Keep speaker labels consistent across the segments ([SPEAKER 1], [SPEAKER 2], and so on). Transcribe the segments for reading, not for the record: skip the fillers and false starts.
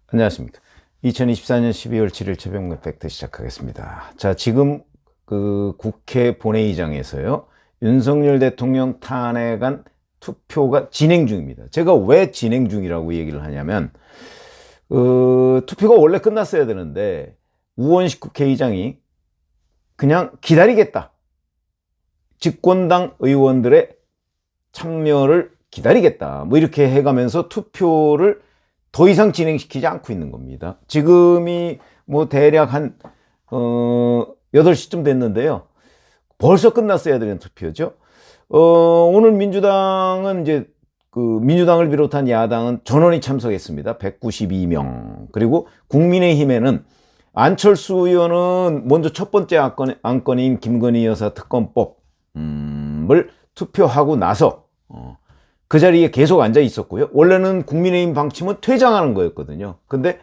[SPEAKER 1] 안녕하십니까. 2024년 12월 7일 최병래 팩트 시작하겠습니다. 자, 지금 국회 본회의장에서요, 윤석열 대통령 탄핵안 투표가 진행 중입니다. 제가 왜 진행 중이라고 얘기를 하냐면, 투표가 원래 끝났어야 되는데, 우원식 국회의장이 그냥 기다리겠다. 집권당 의원들의 참여를 기다리겠다. 뭐 이렇게 해가면서 투표를 더 이상 진행시키지 않고 있는 겁니다. 지금이 뭐 대략 한 8시쯤 됐는데요. 벌써 끝났어야 되는 투표죠. 오늘 민주당은 이제 민주당을 비롯한 야당은 전원이 참석했습니다. 192명. 그리고 국민의힘에는 안철수 의원은 먼저 첫 번째 안건인 김건희 여사 특검법을 투표하고 나서 그 자리에 계속 앉아 있었고요. 원래는 국민의힘 방침은 퇴장하는 거였거든요. 근데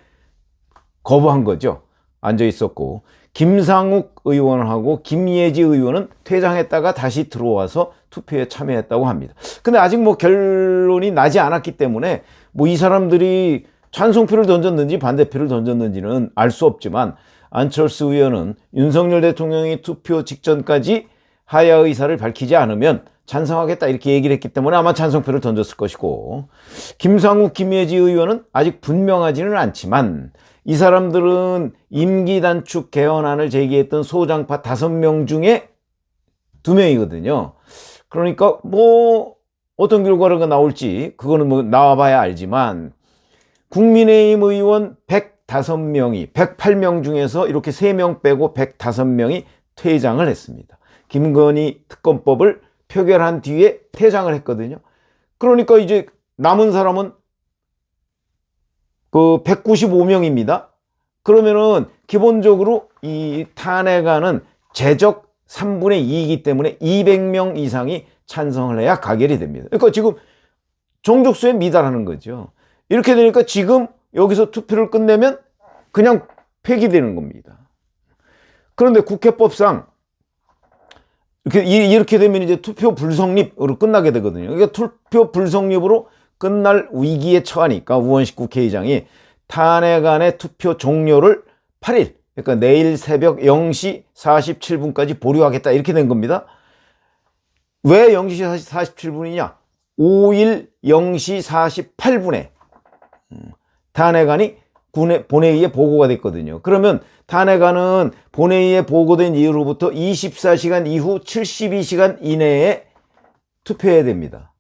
[SPEAKER 1] 거부한 거죠. 앉아 있었고, 김상욱 의원하고 김예지 의원은 퇴장했다가 다시 들어와서 투표에 참여했다고 합니다. 근데 아직 뭐 결론이 나지 않았기 때문에 뭐 이 사람들이 찬성표를 던졌는지 반대표를 던졌는지는 알 수 없지만, 안철수 의원은 윤석열 대통령이 투표 직전까지 하야 의사를 밝히지 않으면 찬성하겠다 이렇게 얘기를 했기 때문에 아마 찬성표를 던졌을 것이고, 김상욱, 김예지 의원은 아직 분명하지는 않지만 이 사람들은 임기 단축 개헌안을 제기했던 소장파 5명 중에 2명이거든요. 그러니까 뭐 어떤 결과가 나올지 그거는 뭐 나와봐야 알지만, 국민의힘 의원 105명이 108명 중에서 이렇게 3명 빼고 105명이 퇴장을 했습니다. 김건희 특검법을 표결한 뒤에 퇴장을 했거든요. 그러니까 이제 남은 사람은 195명입니다. 그러면은 기본적으로 이 탄핵안은 제적 3분의 2이기 때문에 200명 이상이 찬성을 해야 가결이 됩니다. 그러니까 지금 정족수에 미달하는 거죠. 이렇게 되니까 지금 여기서 투표를 끝내면 그냥 폐기되는 겁니다. 그런데 국회법상 이렇게 되면 이제 투표 불성립으로 끝나게 되거든요. 그러니까 투표 불성립으로 끝날 위기에 처하니까 우원식 국회의장이 탄핵안의 투표 종료를 8일, 그러니까 내일 새벽 0시 47분까지 보류하겠다 이렇게 된 겁니다. 왜 0시 47분이냐? 5일 0시 48분에 탄핵안이 본회의에 보고가 됐거든요. 그러면 탄핵안은 본회의에 보고된 이후로부터 24시간 이후 72시간 이내에 투표해야 됩니다.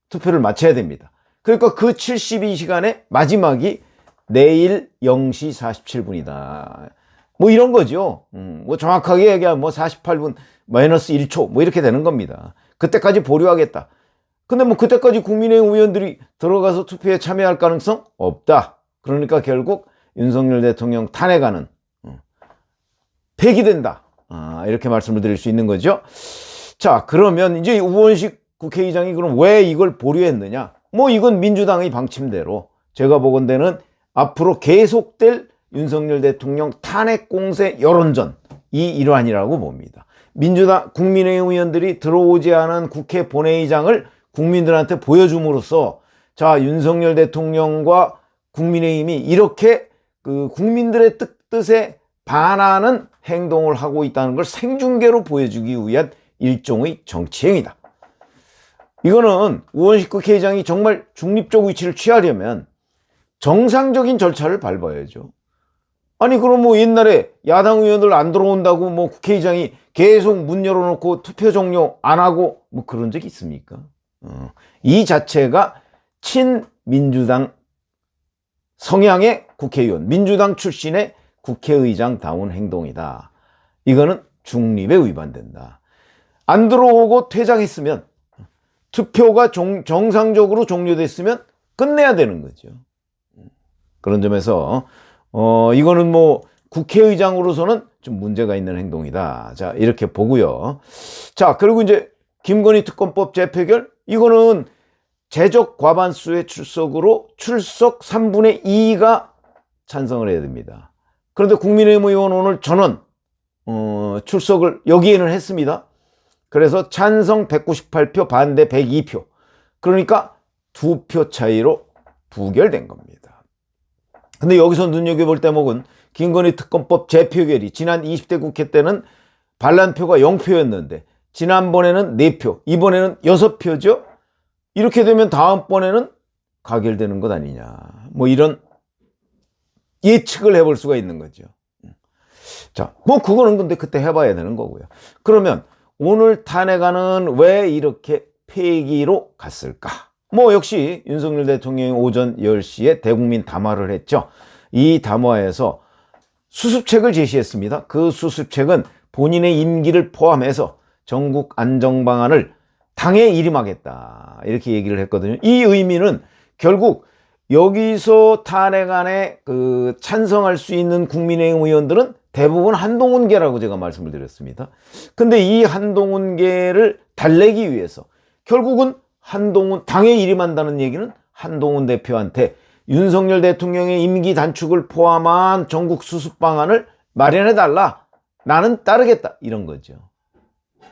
[SPEAKER 1] 투표를 마쳐야 됩니다. 그러니까 그 72시간의 마지막이 내일 0시 47분이다. 뭐 이런 거죠. 뭐 정확하게 얘기하면 뭐 48분 마이너스 1초 뭐 이렇게 되는 겁니다. 그때까지 보류하겠다. 근데 뭐 그때까지 국민의힘 의원들이 들어가서 투표에 참여할 가능성 없다. 그러니까 결국 윤석열 대통령 탄핵안은 폐기된다. 이렇게 말씀을 드릴 수 있는 거죠. 자, 그러면 이제 우원식 국회의장이 그럼 왜 이걸 보류했느냐? 뭐 이건 민주당의 방침대로 제가 보건대는 앞으로 계속될 윤석열 대통령 탄핵 공세 여론전 이 일환이라고 봅니다. 민주당 국민의힘 의원들이 들어오지 않은 국회 본회의장을 국민들한테 보여줌으로써, 자, 윤석열 대통령과 국민의힘이 이렇게 국민들의 뜻에 반하는 행동을 하고 있다는 걸 생중계로 보여주기 위한 일종의 정치행위다. 이거는 우원식 국회의장이 정말 중립적 위치를 취하려면 정상적인 절차를 밟아야죠. 아니, 그럼 뭐 옛날에 야당 의원들 안 들어온다고 뭐 국회의장이 계속 문 열어놓고 투표 종료 안 하고 뭐 그런 적 있습니까? 이 자체가 친민주당 성향의 국회의원, 민주당 출신의 국회의장다운 행동이다. 이거는 중립에 위반된다. 안 들어오고 퇴장했으면, 투표가 정상적으로 종료됐으면 끝내야 되는 거죠. 그런 점에서 이거는 뭐 국회의장으로서는 좀 문제가 있는 행동이다. 자, 이렇게 보고요. 자, 그리고 이제 김건희 특검법 재표결, 이거는 제적 과반수의 출석으로 출석 3분의 2가 찬성을 해야 됩니다. 그런데 국민의힘 의원 오늘 전원 출석을 여기에는 했습니다. 그래서 찬성 198표, 반대 102표. 그러니까 2표 차이로 부결된 겁니다. 근데 여기서 눈여겨볼 대목은 김건희 특검법 재표결이 지난 20대 국회 때는 반란표가 0표였는데 지난번에는 4표, 이번에는 6표죠. 이렇게 되면 다음번에는 가결되는 것 아니냐. 뭐 이런 예측을 해볼 수가 있는 거죠. 자, 뭐 그거는 근데 그때 해봐야 되는 거고요. 그러면 오늘 탄핵안은 왜 이렇게 폐기로 갔을까? 뭐 역시 윤석열 대통령이 오전 10시에 대국민 담화를 했죠. 이 담화에서 수습책을 제시했습니다. 그 수습책은 본인의 임기를 포함해서 전국 안정방안을 당에 일임하겠다 이렇게 얘기를 했거든요. 이 의미는 결국 여기서 탄핵안에 찬성할 수 있는 국민의힘 의원들은 대부분 한동훈계라고 제가 말씀을 드렸습니다. 근데 이 한동훈계를 달래기 위해서 결국은 한동훈 당에 일임한다는 얘기는 한동훈 대표한테 윤석열 대통령의 임기 단축을 포함한 전국 수습 방안을 마련해달라. 나는 따르겠다. 이런 거죠.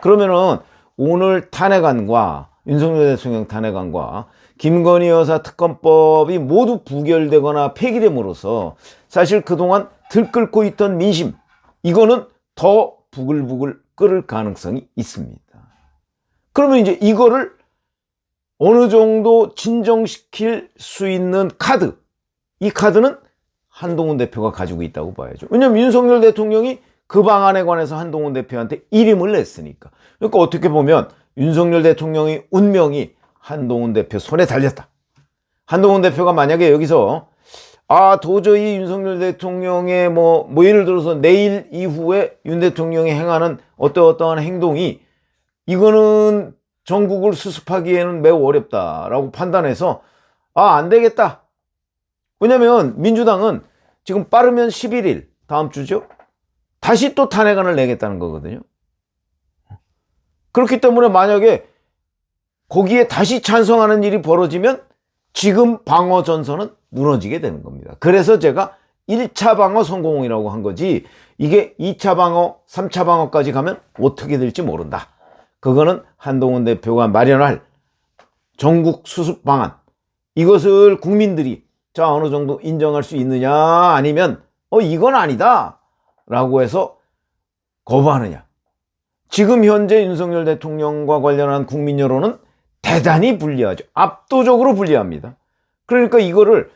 [SPEAKER 1] 그러면은 오늘 탄핵안과 윤석열 대통령 탄핵안과 김건희 여사 특검법이 모두 부결되거나 폐기됨으로써 사실 그동안 들끓고 있던 민심, 이거는 더 부글부글 끓을 가능성이 있습니다. 그러면 이제 이거를 어느 정도 진정시킬 수 있는 카드, 이 카드는 한동훈 대표가 가지고 있다고 봐야죠. 왜냐하면 윤석열 대통령이 그 방안에 관해서 한동훈 대표한테 일임을 냈으니까. 그러니까 어떻게 보면 윤석열 대통령의 운명이 한동훈 대표 손에 달렸다. 한동훈 대표가 만약에 여기서 도저히 윤석열 대통령의 뭐 예를 들어서 내일 이후에 윤 대통령이 행하는 어떠한 행동이 이거는 전국을 수습하기에는 매우 어렵다라고 판단해서 안 되겠다. 왜냐면 민주당은 지금 빠르면 11일 다음 주죠. 다시 또 탄핵안을 내겠다는 거거든요. 그렇기 때문에 만약에 거기에 다시 찬성하는 일이 벌어지면 지금 방어 전선은 무너지게 되는 겁니다. 그래서 제가 1차 방어 성공이라고 한 거지 이게 2차 방어, 3차 방어까지 가면 어떻게 될지 모른다. 그거는 한동훈 대표가 마련할 전국 수습 방안, 이것을 국민들이 어느 정도 인정할 수 있느냐 아니면 이건 아니다 라고 해서 거부하느냐. 지금 현재 윤석열 대통령과 관련한 국민 여론은 대단히 불리하죠. 압도적으로 불리합니다. 그러니까 이거를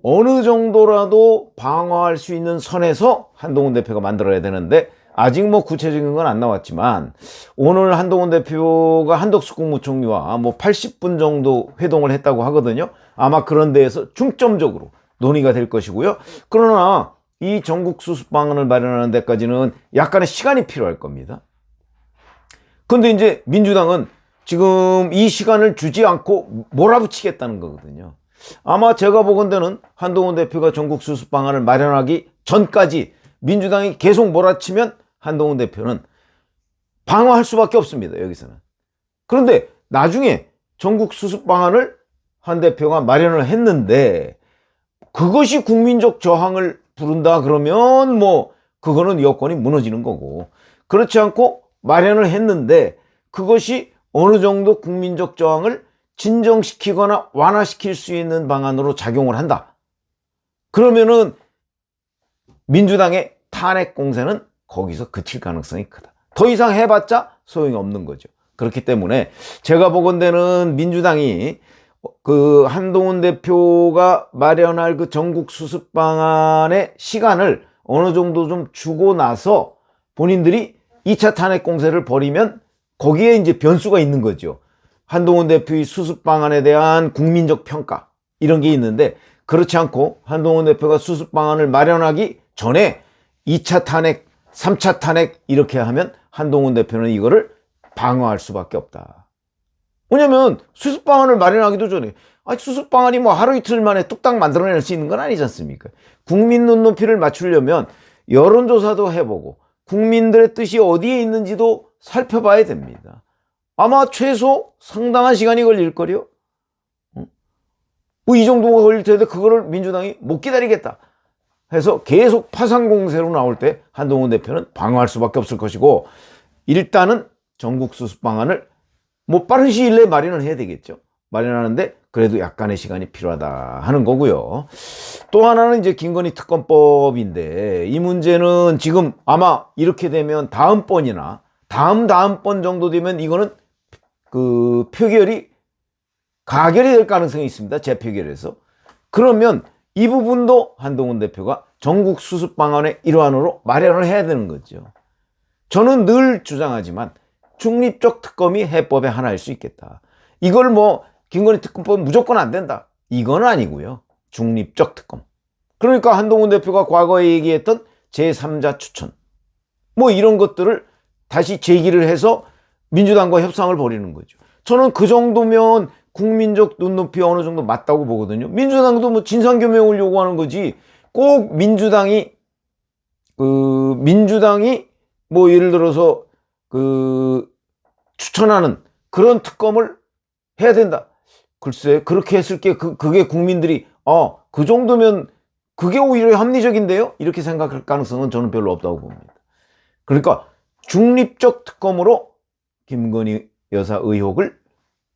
[SPEAKER 1] 어느 정도라도 방어할 수 있는 선에서 한동훈 대표가 만들어야 되는데 아직 뭐 구체적인 건 안 나왔지만 오늘 한동훈 대표가 한덕수 국무총리와 80분 정도 회동을 했다고 하거든요. 아마 그런 데에서 중점적으로 논의가 될 것이고요. 그러나 이 전국 수습 방안을 마련하는 데까지는 약간의 시간이 필요할 겁니다. 근데 이제 민주당은 지금 이 시간을 주지 않고 몰아붙이겠다는 거거든요. 아마 제가 보건대는 한동훈 대표가 전국 수습 방안을 마련하기 전까지 민주당이 계속 몰아치면 한동훈 대표는 방어할 수밖에 없습니다. 여기서는. 그런데 나중에 전국 수습 방안을 한 대표가 마련을 했는데 그것이 국민적 저항을 부른다 그러면 그거는 여권이 무너지는 거고, 그렇지 않고 마련을 했는데 그것이 어느 정도 국민적 저항을 진정시키거나 완화시킬 수 있는 방안으로 작용을 한다. 그러면은 민주당의 탄핵 공세는 거기서 그칠 가능성이 크다. 더 이상 해봤자 소용이 없는 거죠. 그렇기 때문에 제가 보건대는 민주당이 한동훈 대표가 마련할 그 전국 수습 방안의 시간을 어느 정도 좀 주고 나서 본인들이 2차 탄핵 공세를 벌이면 거기에 이제 변수가 있는 거죠. 한동훈 대표의 수습 방안에 대한 국민적 평가 이런 게 있는데, 그렇지 않고 한동훈 대표가 수습 방안을 마련하기 전에 2차 탄핵, 3차 탄핵 이렇게 하면 한동훈 대표는 이거를 방어할 수밖에 없다. 왜냐면 수습 방안을 마련하기도 전에 수습 방안이 하루 이틀 만에 뚝딱 만들어낼 수 있는 건 아니지 않습니까? 국민 눈높이를 맞추려면 여론조사도 해보고 국민들의 뜻이 어디에 있는지도 살펴봐야 됩니다. 아마 최소 상당한 시간이 걸릴걸요? 이 정도가 걸릴 텐데 그거를 민주당이 못 기다리겠다 해서 계속 파상 공세로 나올 때 한동훈 대표는 방어할 수밖에 없을 것이고, 일단은 전국 수습 방안을 빠른 시일 내에 마련을 해야 되겠죠. 마련하는데 그래도 약간의 시간이 필요하다 하는 거고요. 또 하나는 이제 김건희 특검법인데, 이 문제는 지금 아마 이렇게 되면 다음번이나 다음번 정도 되면 이거는 그 표결이 가결이 될 가능성이 있습니다. 재표결에서. 그러면 이 부분도 한동훈 대표가 전국 수습 방안의 일환으로 마련을 해야 되는 거죠. 저는 늘 주장하지만 중립적 특검이 해법의 하나일 수 있겠다. 이걸 뭐 김건희 특검법 무조건 안 된다, 이건 아니고요. 중립적 특검. 그러니까 한동훈 대표가 과거에 얘기했던 제3자 추천, 뭐 이런 것들을 다시 제기를 해서 민주당과 협상을 벌이는 거죠. 저는 그 정도면 국민적 눈높이 어느 정도 맞다고 보거든요. 민주당도 뭐 진상규명을 요구하는 거지, 꼭 민주당이 뭐 예를 들어서 추천하는 그런 특검을 해야 된다. 글쎄, 그렇게 했을 게 그게 국민들이 그 정도면 그게 오히려 합리적인데요, 이렇게 생각할 가능성은 저는 별로 없다고 봅니다. 그러니까 중립적 특검으로 김건희 여사 의혹을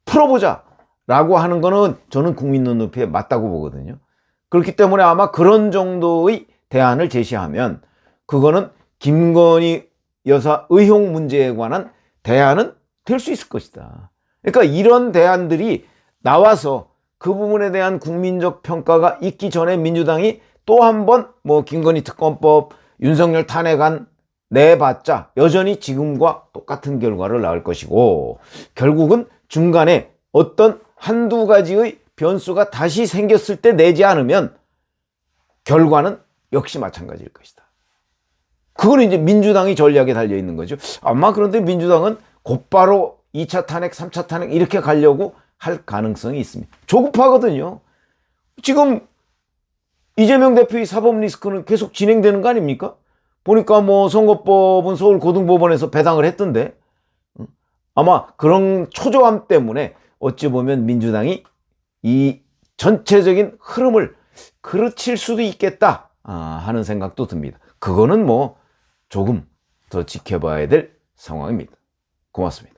[SPEAKER 1] 풀어보자 라고 하는 거는 저는 국민 눈높이에 맞다고 보거든요. 그렇기 때문에 아마 그런 정도의 대안을 제시하면 그거는 김건희 여사 의혹 문제에 관한 대안은 될 수 있을 것이다. 그러니까 이런 대안들이 나와서 그 부분에 대한 국민적 평가가 있기 전에 민주당이 또 한 번 뭐 김건희 특검법, 윤석열 탄핵안 내봤자 여전히 지금과 똑같은 결과를 낳을 것이고, 결국은 중간에 어떤 한두 가지의 변수가 다시 생겼을 때 내지 않으면 결과는 역시 마찬가지일 것이다. 그건 이제 민주당이 전략에 달려있는 거죠. 아마 그런데 민주당은 곧바로 2차 탄핵, 3차 탄핵 이렇게 가려고 할 가능성이 있습니다. 조급하거든요. 지금 이재명 대표의 사법 리스크는 계속 진행되는 거 아닙니까? 보니까 뭐 선거법은 서울고등법원에서 배당을 했던데, 아마 그런 초조함 때문에 어찌 보면 민주당이 이 전체적인 흐름을 그르칠 수도 있겠다 하는 생각도 듭니다. 그거는 뭐 조금 더 지켜봐야 될 상황입니다. 고맙습니다.